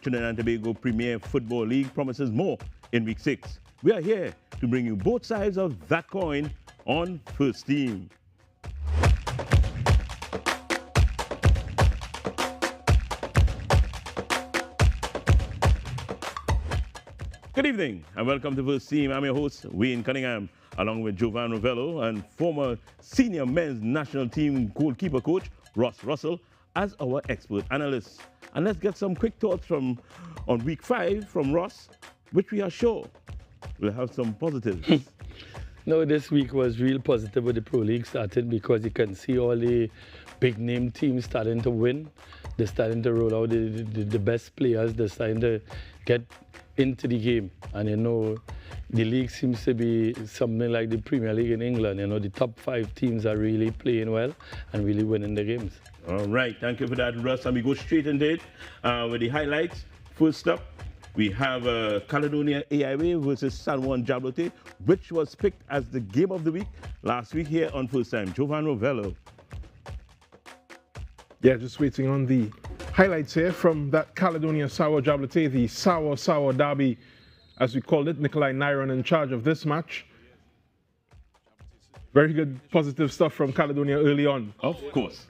Trinidad and Tobago Premier Football League promises more in Week 6. We are here to bring you both sides of that coin on First Team. Good evening and welcome to First Team. I'm your host, Wayne Cunningham, along with Jovan Ravello and former senior men's national team goalkeeper coach Ross Russell as our expert analysts. And let's get some quick thoughts on Week 5 from Ross, which we are sure will have some positives. No, this week was real positive with the Pro League starting because you can see all the big name teams starting to win. They're starting to roll out the best players. They're starting to get into the game. And you know, the league seems to be something like the Premier League in England. You know, the top 5 teams are really playing well and really winning the games. All right, thank you for that, Russ. And we go straight into it with the highlights. First up, we have Caledonia AIA versus San Juan Jabloteh, which was picked as the game of the week last week here on First Time. Jovan Ravello. Yeah, just waiting on the highlights here from that Caledonia Sour Jabloteh, the Sour Derby, as we called it. Nikolai Nyron in charge of this match. Very good positive stuff from Caledonia early on. Of course.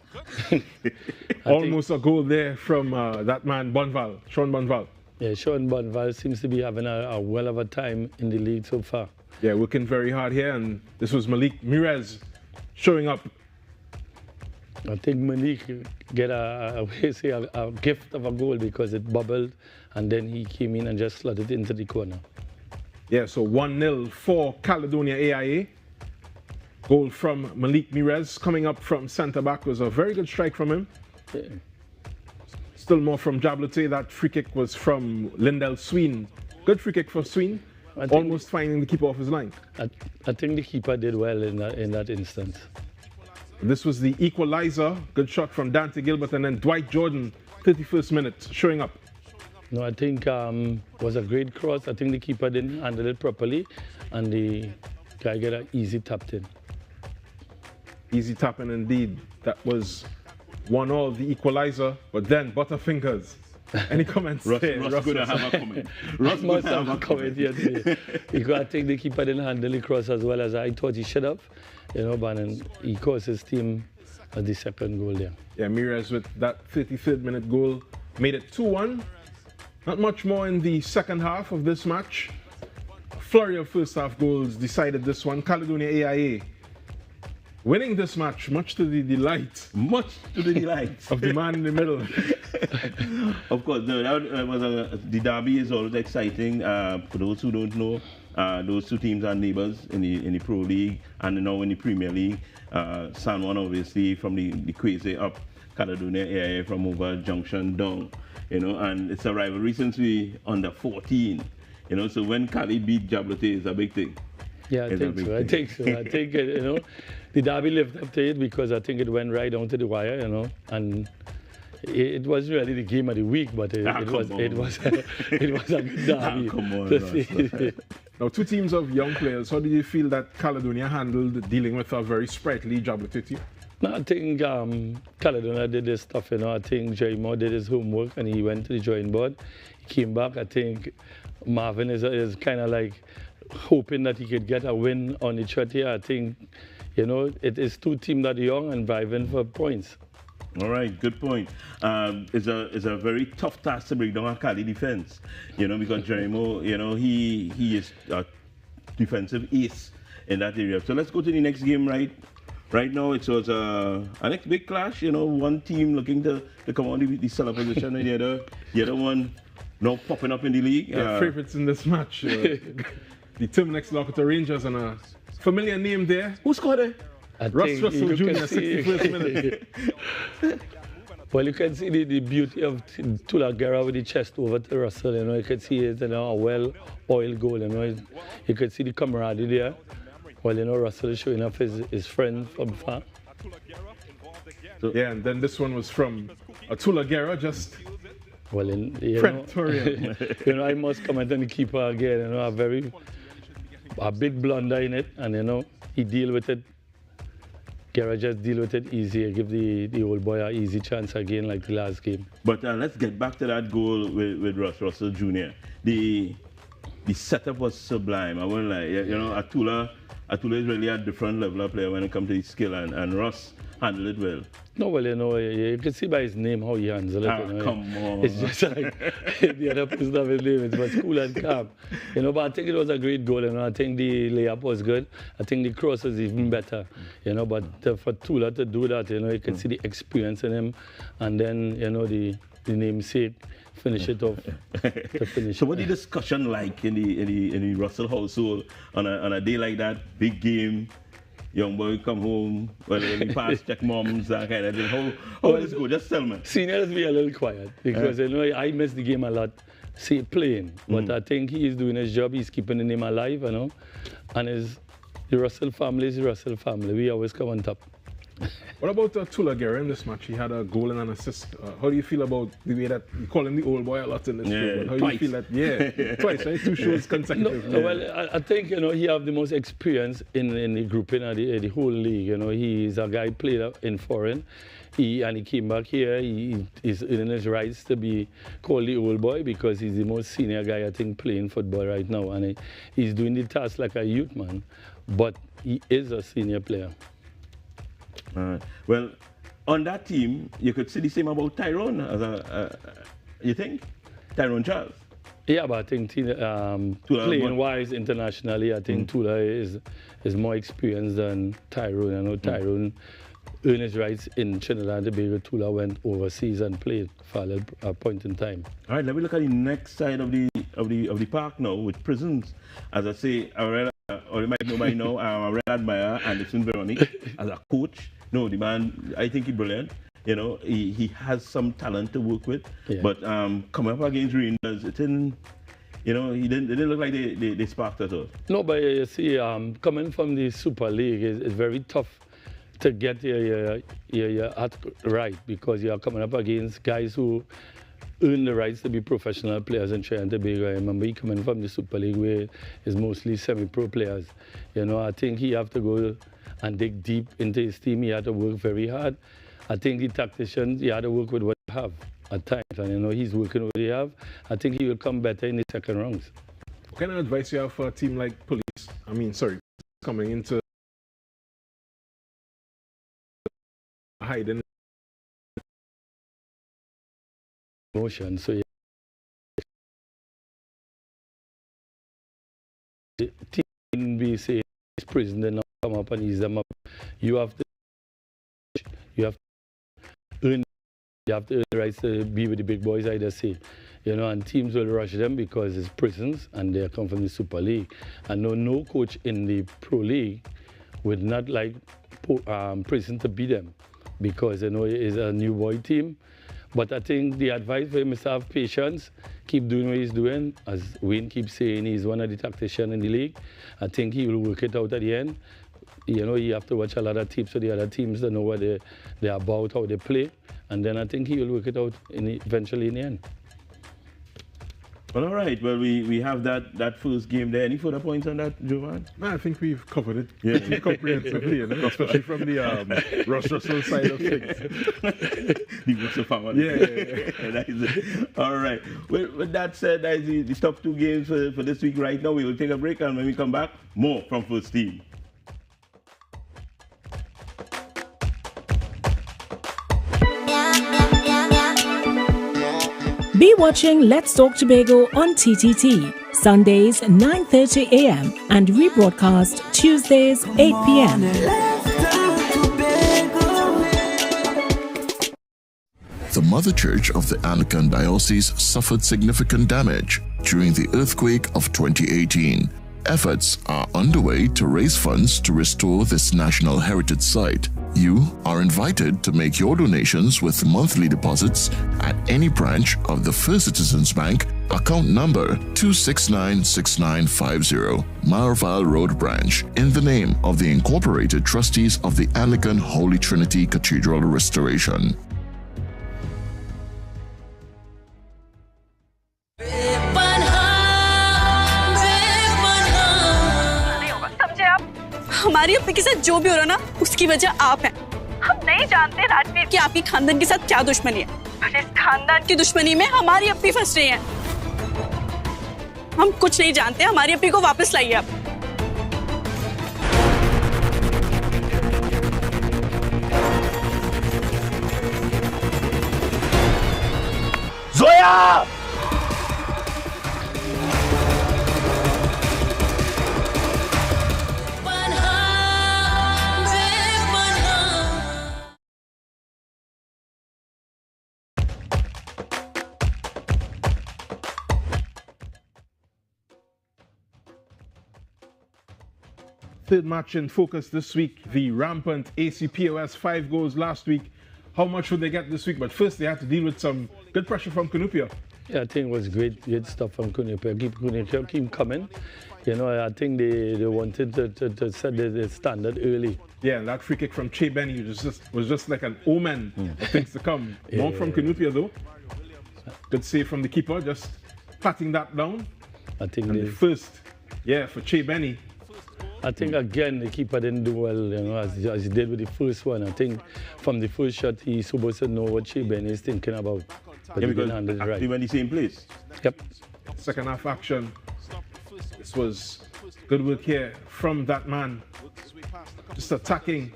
Almost a goal there from that man, Bonval, Sean Bonval. Yeah, Sean Bonval seems to be having a well of a time in the league so far. Yeah, working very hard here, and this was Malik Mirez showing up. I think Malik get a gift of a goal because it bubbled and then he came in and just slotted into the corner. Yeah, so 1-0 for Caledonia AIA. Goal from Malik Mirez coming up from centre back was a very good strike from him. Yeah. Still more from Jabloteh. That free kick was from Lindell Sween. Good free kick for Sween. Almost finding the keeper off his line. I think the keeper did well in that instance. This was the equalizer. Good shot from Dante Gilbert, and then Dwight Jordan, 31st minute, showing up. No, I think was a great cross. I think the keeper didn't handle it properly, and the guy got an easy tapped in. Easy tapping indeed. That was 1-1, the equalizer. But then Butterfingers. Any comments? Russ gonna have a comment. Russ must have a comment here today. Because I think the keeper didn't handle the cross as well as I thought he should have. You know, but he caused his team the second goal there. Yeah, Mirez with that 33rd minute goal made it 2-1. Not much more in the second half of this match. A flurry of first half goals decided this one. Caledonia AIA winning this match, much to the delight. Much to the delight of the man in the middle. Of course, no, that was the derby is always exciting. For those who don't know, those two teams are neighbors in the Pro League and now in the Premier League. San Juan obviously from the Quasi up, Caledonia AIA from over Junction down. You know, and it's a rivalry since we under 14. You know, so when Cali beat Jabloteh is a big thing. Yeah, I think so. I think, you know, the derby lived up to it because I think it went right down to the wire, you know, and it wasn't really the game of the week, but it was a good derby. Come on, Now, two teams of young players. How do you feel that Caledonia handled dealing with a very sprightly Jabloteh team? No, I think Caledonia did this stuff, you know. I think Jerry Moore did his homework and he went to the drawing board. He came back. I think Marvin is kind of like hoping that he could get a win on the trot here. I think, you know, it is two teams that are young and vying for points. All right, good point. It's a very tough task to break down a Cali defense, you know, because Jerry Moore, you know, he is a defensive ace in that area. So let's go to the next game, right? Right now, it was a next big clash. You know, one team looking to come on the cellar position, and the other one now popping up in the league. Yeah, favorites in this match. The Terminex Locator Rangers and a familiar name there. Who scored it? Russ Russell Jr., 61st minute. Well, you can see the beauty of Tulagera with the chest over to Russell. You know, you can see it's, you know, a well-oiled goal. You know, you can see the camaraderie there. Well, you know, Russell is showing off his friend from far. So, yeah, and then this one was from Tulagera, just well, you predatory. You know, I must comment on the keeper again. You know, a big blunder in it, and you know, he deal with it Garrett just deal with it easier, give the old boy an easy chance again like the last game. But let's get back to that goal with Russell Jr. The setup was sublime. I won't lie. You know, Atula is really a different level of player when it comes to his skill, and Russ handled it well. No, well, you can see by his name how he handles it. Come on. It's just like the other person of his name. It was cool and calm. But I think it was a great goal. I think the layup was good. I think the cross was even better. But for Tula to do that, you can see the experience in him. And then, the namesake, finish it off. So what the discussion like in the Russell household on a day like that, big game? Young boy come home, well, he pass, check moms, that kind of thing. How does it go? Just tell me. Seniors be a little quiet because I miss the game a lot, playing. But I think he is doing his job. He's keeping the name alive, And the Russell family is the Russell family. We always come on top. What about Tula Guerra in this match? He had a goal and an assist. How do you feel about the way that you call him the old boy a lot in this show? How do you feel that? Yeah, twice, right? 2 shows consecutive. No, well, I think he have the most experience in the grouping of the whole league. He's a guy played in Fortin. He came back here. He is in his rights to be called the old boy because he's the most senior guy I think playing football right now, and he's doing the task like a youth man, but he is a senior player. Well, on that team, you could say the same about Tyrone. You think? Tyrone Charles? Yeah, but I think playing-wise internationally, I think Tula is more experienced than Tyrone. Tyrone earned his rights in Trinidad and Tobago. Tula went overseas and played for a point in time. All right, let me look at the next side of the park now with Prisons. As I say, or you might know by now, I really admire Anderson Veronique as a coach. No, the man, I think he's brilliant. He has some talent to work with. Yeah. But coming up against Rangers, it didn't look like they sparked at all. No, but you see, coming from the Super League, it's very tough to get your act right because you are coming up against guys who earn the rights to be professional players in Trinidad and Tobago. I remember he coming from the Super League where it's mostly semi-pro players. I think he have to go and dig deep into his team. He had to work very hard. I think the tacticians, he had to work with what they have at times. And he's working with what he have. I think he will come better in the second rounds. What kind of advice you have for a team like Police? Coming into hiding emotion. So the team be saying this prison then come up and ease them up. You have to earn the rights to be with the big boys, I just say. And teams will rush them because it's prisons and they come from the Super League. And no coach in the Pro League would not like prison to beat them because it's a new boy team. But I think the advice for him is to have patience, keep doing what he's doing. As Wayne keeps saying, he's one of the tacticians in the league. I think he will work it out at the end. You have to watch a lot of teams so the other teams to know what they're about, how they play. And then I think he will work it out eventually in the end. Well, all right. Well, we have that first game there. Any further points on that, Jovan? No, I think we've covered it pretty comprehensively, especially from the Russell side of things. The Russell family. Yeah. That is it. All right. Well, with that said, that is the top 2 games for this week right now. We will take a break, and when we come back, more from First Team. Be watching Let's Talk Tobago on TTT, Sundays 9:30 a.m. and rebroadcast Tuesdays 8 p.m. The Mother Church of the Anglican Diocese suffered significant damage during the earthquake of 2018. Efforts are underway to raise funds to restore this national heritage site. You are invited to make your donations with monthly deposits at any branch of the First Citizens Bank, account number 2696950, Marval Road Branch, in the name of the Incorporated Trustees of the Anglican Holy Trinity Cathedral Restoration. हमारी अपने के साथ जो भी हो रहा ना, उसकी वजह आप हैं। हम नहीं जानते राजवीर की आपकी खानदान के साथ क्या दुश्मनी है, पर इस खानदान की दुश्मनी में हमारी अपनी फंस रही है। हम कुछ नहीं जानते, हमारी अपनी को वापस लाइए आप। Zoya! Third match in focus this week, the rampant ACPOS, 5 goals last week. How much would they get this week? But first, they had to deal with some good pressure from Cunupia. Yeah, I think it was great stuff from Cunupia. Keep coming. You know, I think they wanted to set the standard early. Yeah, and that free kick from Che Benny was just like an omen of things to come. More from Cunupia though. Good save from the keeper, just patting that down. I think and the first, for Che Benny. I think again the keeper didn't do well, you know, as he did with the first one. I think from the first shot he's supposed to know what Che Benny is thinking about. But he didn't handle it right. When the same place. Yep. Second half action. This was good work here from that man. Just attacking.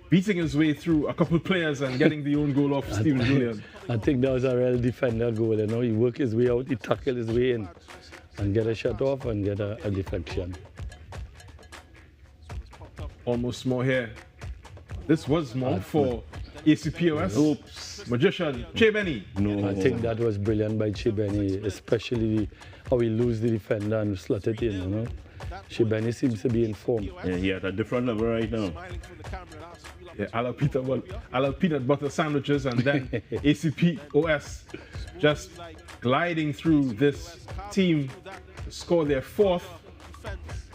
Beating his way through a couple of players and getting the own goal off Stephen Julian. I think that was a real defender goal, you know. He worked his way out, he tackled his way in and get a shot off and get a deflection. Almost more here. This was more for ACPOS. Oops. Magician, Che Benny. No. I think that was brilliant by Che Benny, especially how he lose the defender and slot it in, you know. Che Benny seems to be in form. Yeah, he at a different level right now. Yeah, a la peanut butter sandwiches, and then ACPOS just gliding through this team to score their fourth.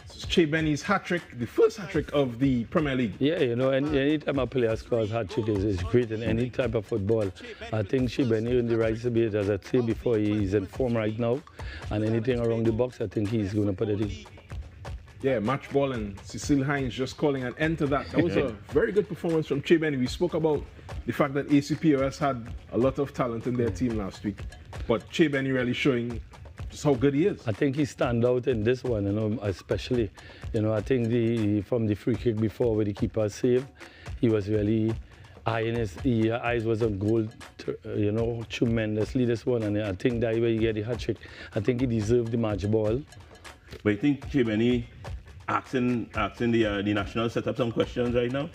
This is Che Benny's hat-trick, the first hat-trick of the Premier League. Yeah, you know, any time a player scores hat-trick is great in any type of football. I think Che Benny in the right to be it, as I said before, he's in form right now, and anything around the box, I think he's going to put it in. Yeah, match ball, and Cecile Hines just calling an end to that. That was a very good performance from Che Benny. We spoke about the fact that ACPOS had a lot of talent in their team last week, but Che Benny really showing just how good he is. I think he stand out in this one, you know, especially. You know, I think from the free kick before where the keeper saved, he was really eyeing his eyes was on goal, you know, tremendously this one, and I think that way he get the hat trick. I think he deserved the match ball. But I think Che Benny asking the national set up some questions right now?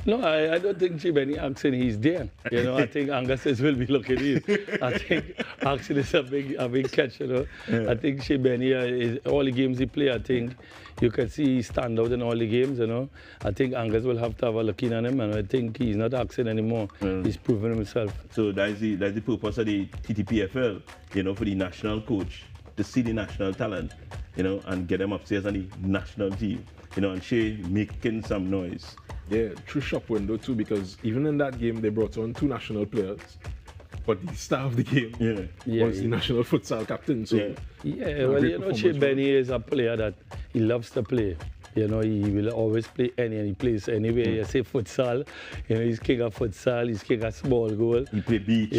No, I don't think Che Benny asking he's there. You know, I think Angus will be looking in. I think asking is a big catch, you know. Yeah. I think Che Benny, all the games he play, I think you can see he stand out in all the games, you know. I think Angus will have to have a look in on him, and I think he's not asking anymore. He's proven himself. So that's the purpose of the TTPFL, you know, for the national coach to see the national talent, you know, and get them upstairs on the national team, you know, and Che making some noise. Yeah, true shop window too, because even in that game they brought on 2 national players, but the star of the game was the national futsal captain. So yeah, well, you know, Che Benny is a player that he loves to play. You know, he will always play any place, anywhere. You say futsal, you know, he's king of futsal, he's king of small goal. He play beach.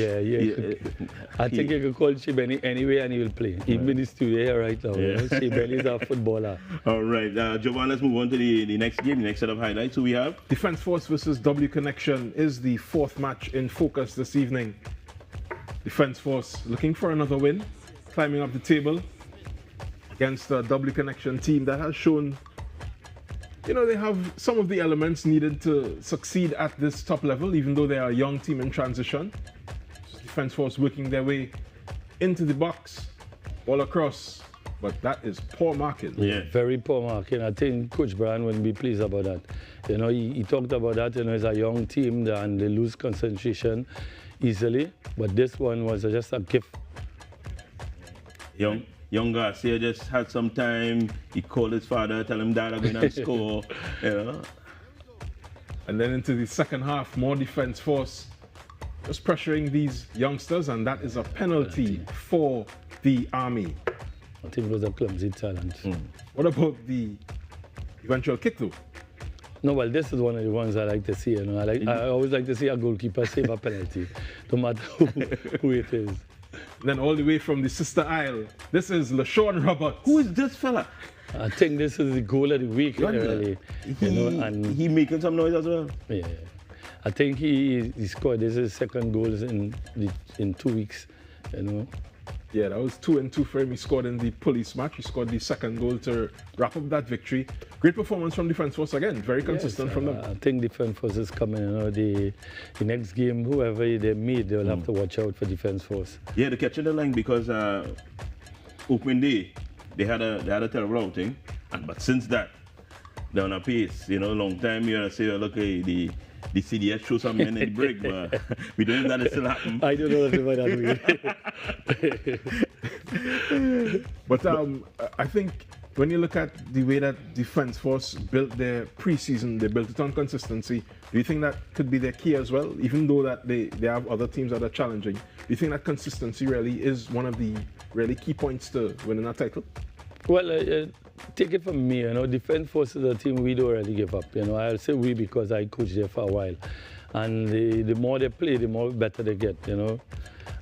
I think you can call Che Benny anywhere and he will play. Even in the studio here right now. You know, Che Benny is a footballer. All right, Jovan, let's move on to the next game, the next set of highlights. Who we have? Defence Force versus W Connection is the 4th match in focus this evening. Defence Force looking for another win, climbing up the table against the W Connection team that has shown, you know, they have some of the elements needed to succeed at this top level, even though they are a young team in transition. Defence Force working their way into the box, all across, but that is poor marking. Yeah, very poor marking. I think Coach Brian wouldn't be pleased about that. You know, he talked about that, you know, it's a young team and they lose concentration easily, but this one was just a gift. Young Garcia just had some time. He called his father, tell him Dad, I'm going to score. You know? And then into the second half, more Defence Force just pressuring these youngsters, and that is a penalty for the Army. I think it was a clumsy talent. What about the eventual kick though. No, well, this is one of the ones I like to see. You know, I always like to see a goalkeeper save a penalty, no matter who it is. Then all the way from the sister isle, this is LaShawn Roberts. Who is this fella? I think this is the goal of the week, really. He making some noise as well. Yeah, I think he scored. This is his second goal in 2 weeks. You know. Yeah, that was 2-2 for him. He scored in the police match. He scored the second goal to wrap up that victory. Great performance from Defence Force again. Very consistent from them. I think Defence Force is coming. You know, the next game, whoever they meet, they'll have to watch out for Defence Force. Yeah, they're catching the line because opening day they had a terrible outing, but since that they're on a pace. You know, long time you say, oh, look, the CDS show some men in the break, but we don't know that it still happen. I don't know about that. But I think when you look at the way that Defence Force built their pre-season, they built it on consistency. Do you think that could be their key as well? Even though that they have other teams that are challenging, do you think that consistency really is one of the really key points to winning a title? Well, take it from me, you know, Defence Force is a team we don't really give up. You know, I'll say we because I coached there for a while. And the more they play, the more better they get, you know.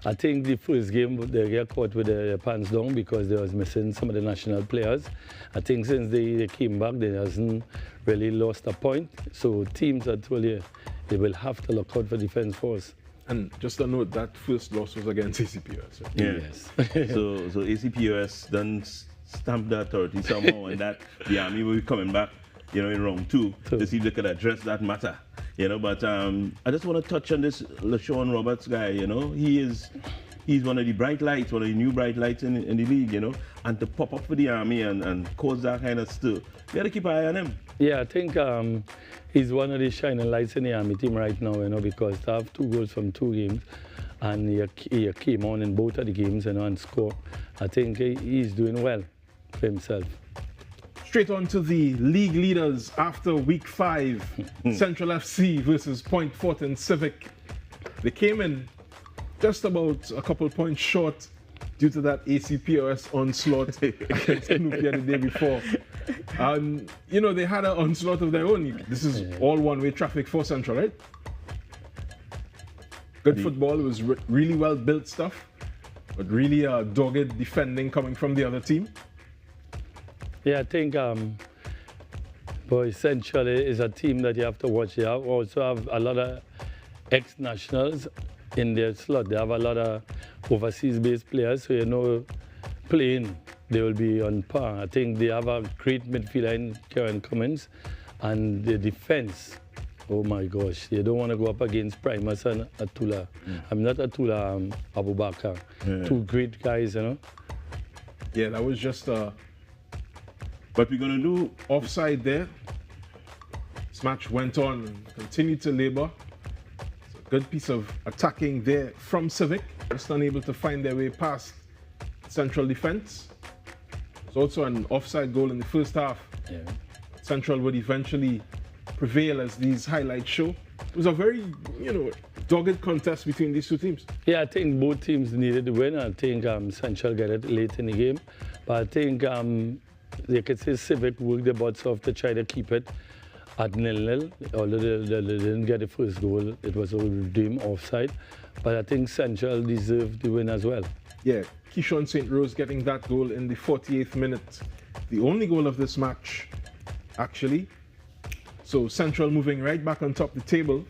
I think the first game, they get caught with their pants down because they was missing some of the national players. I think since they came back, they hasn't really lost a point. So teams, I told you, they will have to look out for Defence Force. And just a note, that first loss was against ACPOS. Right? Yeah. Yes. so ACPOS done stamp the authority somehow, and that the Army will be coming back, you know, in round two to see if they could address that matter. You know, but I just want to touch on this LaShawn Roberts guy. You know, he's one of the bright lights, one of the new bright lights in the league. You know, and to pop up for the Army and cause that kind of stir, you got to keep an eye on him. Yeah, I think he's one of the shining lights in the Army team right now. You know, because to have 2 goals from 2 games, and he came on in both of the games, you know, and scored. I think he's doing well for himself. Straight on to the league leaders after week 5, Central FC versus Point Fortin Civic. They came in just about a couple points short due to that ACPOS onslaught against Knupia the day before. You know, they had an onslaught of their own. This is all one-way traffic for Central, right? Good football. It was really well-built stuff, but really dogged defending coming from the other team. Yeah, I think Central is a team that you have to watch. They also have a lot of ex-nationals in their slot. They have a lot of overseas-based players, so you know, playing, they will be on par. I think they have a great midfielder in Karen Cummins, and the defense, oh my gosh, you don't want to go up against Primus and Atula. I'm not Atula, Abubakar. Yeah. 2 great guys, you know. Yeah, that was just But we're going to do offside there. This match went on and continued to labor. It's a good piece of attacking there from Civic, just unable to find their way past Central defense. There's also an offside goal in the first half. Yeah. Central would eventually prevail, as these highlights show. It was a very, you know, dogged contest between these 2 teams. Yeah, I think both teams needed the win. I think Central got it late in the game. But I think you could say Civic worked their butts off to try to keep it at 0-0. Although they didn't get the first goal, it was all redeemed offside. But I think Central deserved the win as well. Yeah, Keyshawn St. Rose getting that goal in the 48th minute. The only goal of this match, actually. So Central moving right back on top of the table,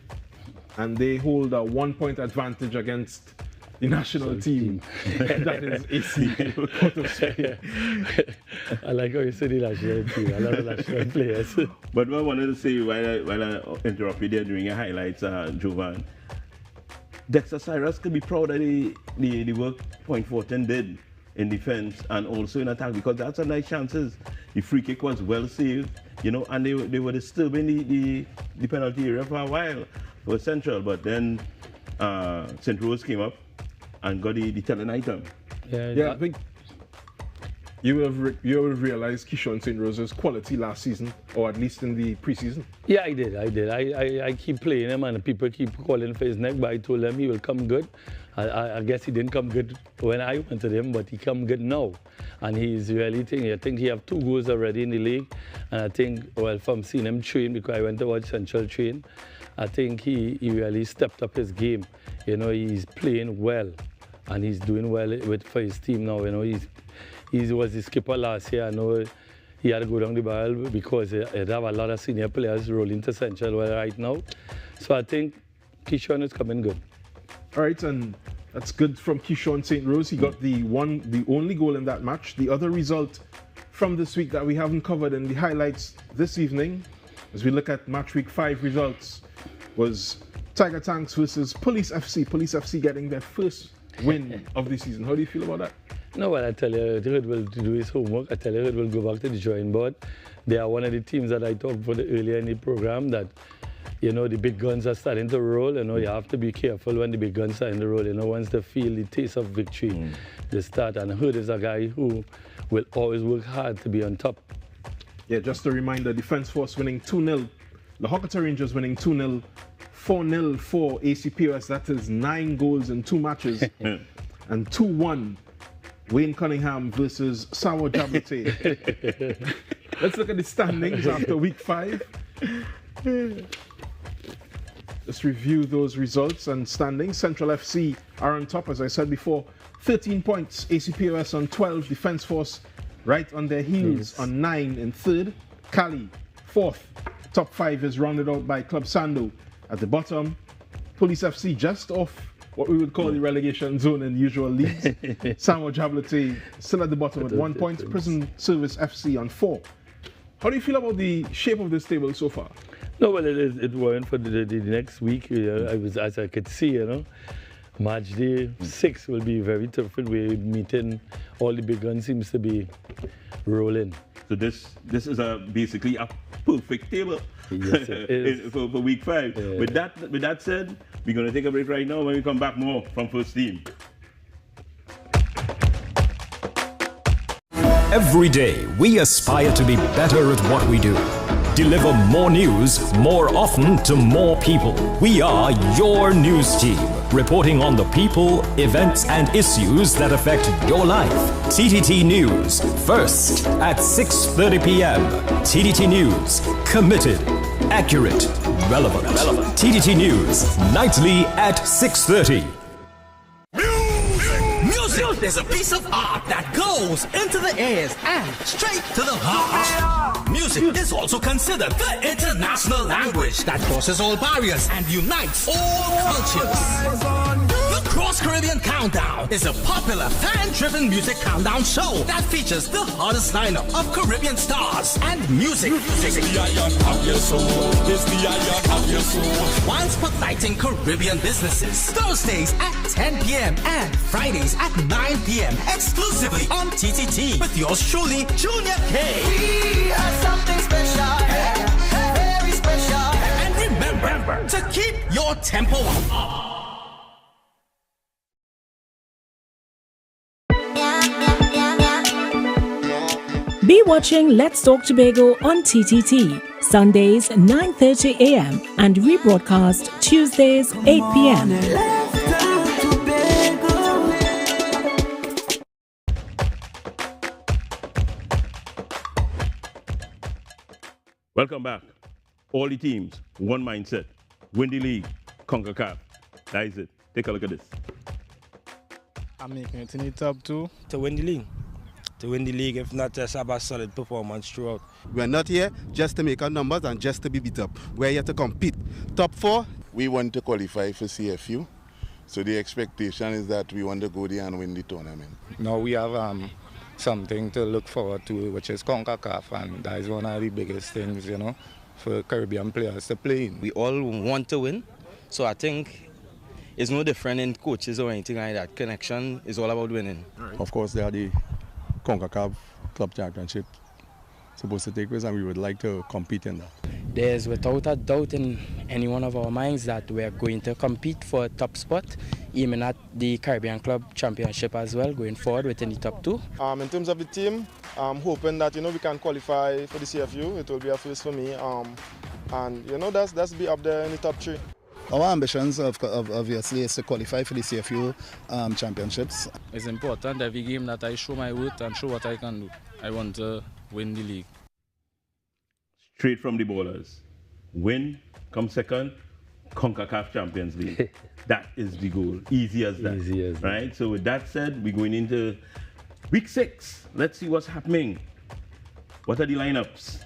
and they hold a 1-point advantage against the national team. That is AC Port of Spain. I like how you say the national team. I love the national players. But what I wanted to say while I interrupt you there during your highlights, Jovan, Dexter Cyrus could be proud of the work Point Fortin did in defense and also in attack, because that's a nice chances. The free kick was well saved, you know, and they were disturbing the penalty area for a while for Central, but then St. Rose came up and got the telling item. Yeah, I think. You would have realized Keyshawn St. Rose's quality last season, or at least in the preseason. Yeah, I did. I keep playing him, and people keep calling for his neck, but I told him he will come good. I guess he didn't come good when I wanted him, but he come good now. And he's really thinking, I think he have 2 goals already in the league. And I think, well, from seeing him train, because I went to watch Central train, I think he really stepped up his game. You know, he's playing well, and he's doing well for his team now. You know, he was the skipper last year. I know he had to go down the barrel because he have a lot of senior players rolling to Central right now. So I think Keyshawn is coming good. All right, and that's good from Keyshawn St. Rose. He got the only goal in that match. The other result from this week that we haven't covered in the highlights this evening, as we look at match week 5 results, was Tiger Tanks versus Police FC. Police FC getting their first win of the season. How do you feel about that? No, well, I tell you, Red will do his homework. I tell you, Red will go back to the drawing board. They are one of the teams that I talked about earlier in the program that, you know, the big guns are starting to roll. You know, you have to be careful when the big guns are in the roll. You know, once they feel the taste of victory, they start. And Hurd is a guy who will always work hard to be on top. Yeah, just a reminder, Defence Force winning 2-0. The Hockerton Rangers winning 2-0. 4-0 for ACPOS. That is 9 goals in 2 matches. And 2-1. Wayne Cunningham versus Sawa Jabloteh. Let's look at the standings after week 5. Let's review those results and standings. Central FC are on top, as I said before, 13 points. ACPOS on 12. Defence Force right on their heels on 9 in 3rd. Cali 4th. Top 5 is rounded out by Club Sando. At the bottom, Police FC just off what we would call the relegation zone in usual leagues. Sawa Jabloteh still at the bottom with 1 point. Prison Service FC on 4. How do you feel about the shape of this table so far? No, well, it weren't for the next week. As I could see, you know, match day 6 will be very tough. We're meeting all the big guns seems to be rolling. So this is basically a perfect table. Yes, it is. for week 5. Yeah. With that said, we're going to take a break right now. When we come back, more from First Team. Every day, we aspire to be better at what we do. Deliver more news more often to more people. We are your news team, reporting on the people, events, and issues that affect your life. TTT News, first at 6:30 p.m. TTT News, committed, accurate, relevant. TTT News, nightly at 6:30. Music is a piece of art that goes into the ears and straight to the heart. Music is also considered the international language that crosses all barriers and unites all cultures. The Cross Caribbean Countdown is a popular fan-driven music countdown show that features the hottest lineup of Caribbean stars and music. It's the iron of your soul. It's the iron of your soul. While spotlighting Caribbean businesses. Thursdays at 10 p.m. and Fridays at 9 p.m. exclusively on TTT with yours truly, Junior K. We are something special, very special. And remember to keep your tempo up. Be watching Let's Talk Tobago on TTT, Sundays 9:30 a.m. and rebroadcast Tuesdays 8 p.m. Welcome back. All the teams, one mindset. Win the league, conquer CAF. That is it. Take a look at this. I'm making it in the top 2 to win the league. To win the league, if not, just have a solid performance throughout. We're not here just to make our numbers and just to be beat up. We're here to compete. Top 4. We want to qualify for CFU, so the expectation is that we want to go there and win the tournament. Now we have something to look forward to, which is CONCACAF, and that is one of the biggest things, you know, for Caribbean players to play in. We all want to win, so I think it's no different in coaches or anything like that. Connection is all about winning. Right. Of course, they are the CONCACAF Club Championship supposed to take place, and we would like to compete in that. There's without a doubt in any one of our minds that we're going to compete for a top spot, aiming at the Caribbean Club Championship as well, going forward within the top 2. In terms of the team, I'm hoping that we can qualify for the CFU. It will be a first for me, and that's be up there in the top 3. Our ambitions obviously is to qualify for the CFU championships. It's important every game that I show my worth and show what I can do. I want to win the league. Straight from the ballers. Win, come second, CONCACAF Champions League. That is the goal. Easy as that. Easy as that. Right? So with that said, we're going into week 6. Let's see what's happening. What are the lineups?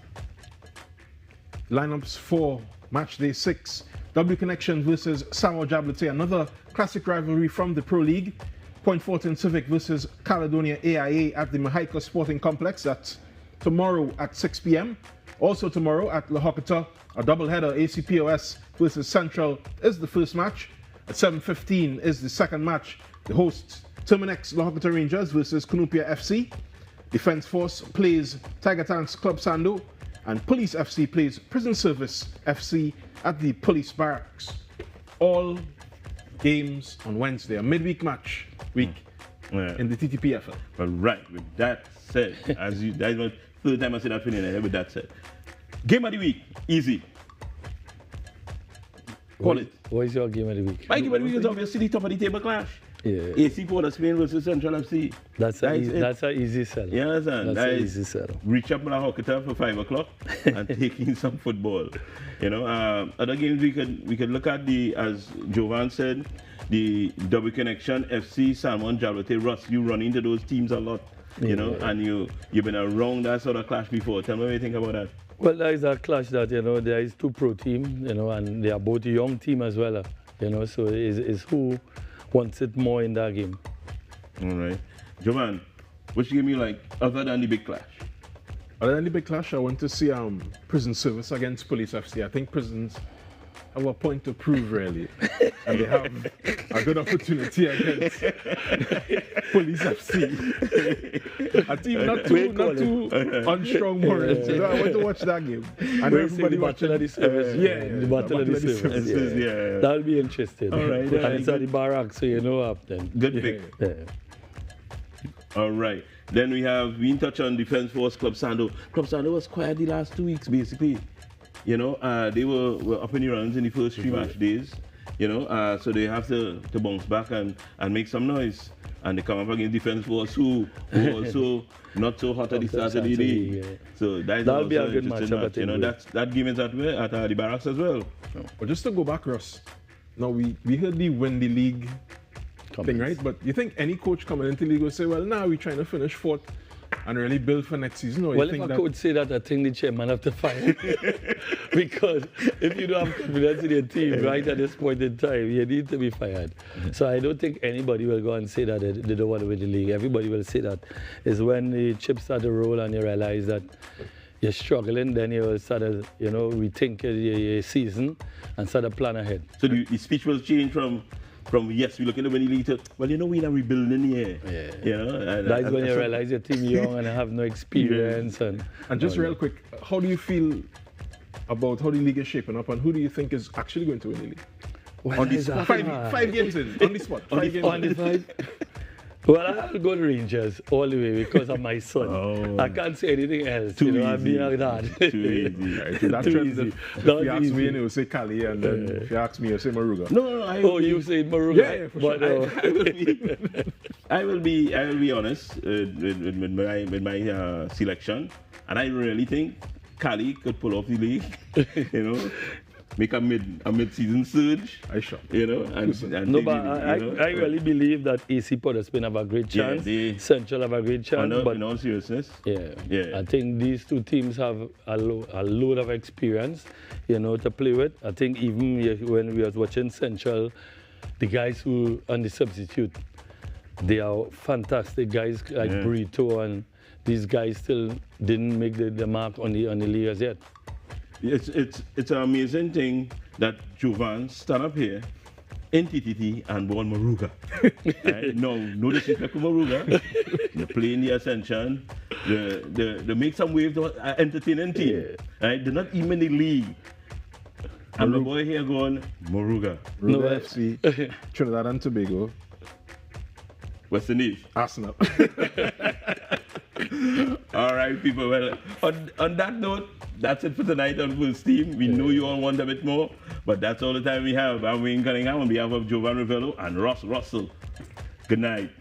Lineups for match day 6. W Connection versus Samoa Jabloteh, another classic rivalry from the Pro League. Point Fortin Civic versus Caledonia AIA at the Mahaika Sporting Complex. That's tomorrow at 6 p.m. Also tomorrow at La Hokata, a doubleheader, ACPOS versus Central is the first match. At 7:15 is the second match. The hosts, Terminex La Hokata Rangers versus Kunupia FC. Defence Force plays Tiger Tanks Club Sando. And Police FC plays Prison Service FC at the Police Barracks. All games on Wednesday, a midweek match week in the TTPFL. All right, with that said, that's the third time I say that feeling ahead. With that said, game of the week, easy. Call it. What is your game of the week? My game of the week is obviously the top of the table clash. Yeah. AC Port of Spain versus Central FC. That's an easy sell. You understand? That's an easy sell. Reach up in La Hokata for 5 o'clock and take in some football. Other games we could look at, as Jovan said, the W Connection, FC, Salmon, Jabloteh. Russ, you run into those teams a lot, and you've been around that sort of clash before. Tell me what you think about that. Well, there is a clash that, there is 2 pro teams, and they are both a young team as well, so it's who wants it more in that game. All right. Jovan, which game you like other than the big clash? Other than the big clash, I want to see Prison Service against Police FC. I think prisons have a point to prove, really. And they have a good opportunity against Police FC. A team not too unstrong morals. So I want to watch that game. And everybody watching the service. The battle of the service. Yeah. That'll be interesting. All right. And it's at the barracks, so you know up then. Good pick. Yeah. All right. Then we in touch on Defence Force Club Sando. Club Sando was quiet the last 2 weeks, basically. They were up in the runs in the first 3 match days. So they have to bounce back and make some noise. And they come up against Defence Force, who also not so hot at the start of the day. Yeah. So that'll be a good matchup. That game is at the barracks as well. But just to go back, Russ, now we heard the win the league thing, right? But you think any coach coming into the league will say, well, now we're trying to finish 4th and really build for next season? Or well, if a coach say that, I think the chairman have to fire. Because if you don't have confidence in your team right at this point in time, you need to be fired. So I don't think anybody will go and say that they don't want to win the league. Everybody will say that. It's when the chips start to roll and you realize that you're struggling, then you will start to, rethink your season and start to plan ahead. So the speech will change from yes, we're looking to win the league to, well, we're not rebuilding here. Yeah. That's when you realize your team young and have no experience. And just real quick, how do you feel about how the league is shaping up, and who do you think is actually going to win the league? Well, on the spot. 5 games in, on the spot. 5 games on the 5. Well, I have to go to Rangers all the way because of my son. Oh. I can't say anything else. Too easy. I'm being like that. Too easy. Right, so that's Too easy. If you ask me, you say Cali, and then if you ask me, you say Maruga. No. You say Maruga? Yeah, for sure. I will be honest with my selection, and I really think Cali could pull off the league. Make a mid-season surge. I sure. I really believe that AC Port of Spain have a great chance. Central have a great chance. But in all seriousness, I think these 2 teams have a load of experience, to play with. I think even when we was watching Central, the guys who on the substitute, they are fantastic guys like Burrito, and these guys still didn't make the mark on the league as yet. It's an amazing thing that Jovan stand up here in TTT and born Maruga. Right? No disrespect to Maruga. They're playing the Ascension, they make some waves, entertaining team. Right? They're not even in the league. And the boy here going, Moruga. Moruga FC, Trinidad and Tobago. West Indies. Arsenal. All right, people. Well, on that note, that's it for tonight on Full Steam. We know you all want a bit more, but that's all the time we have. I'm Wayne Cunningham on behalf of Jovan Ravello and Ross Russell. Good night.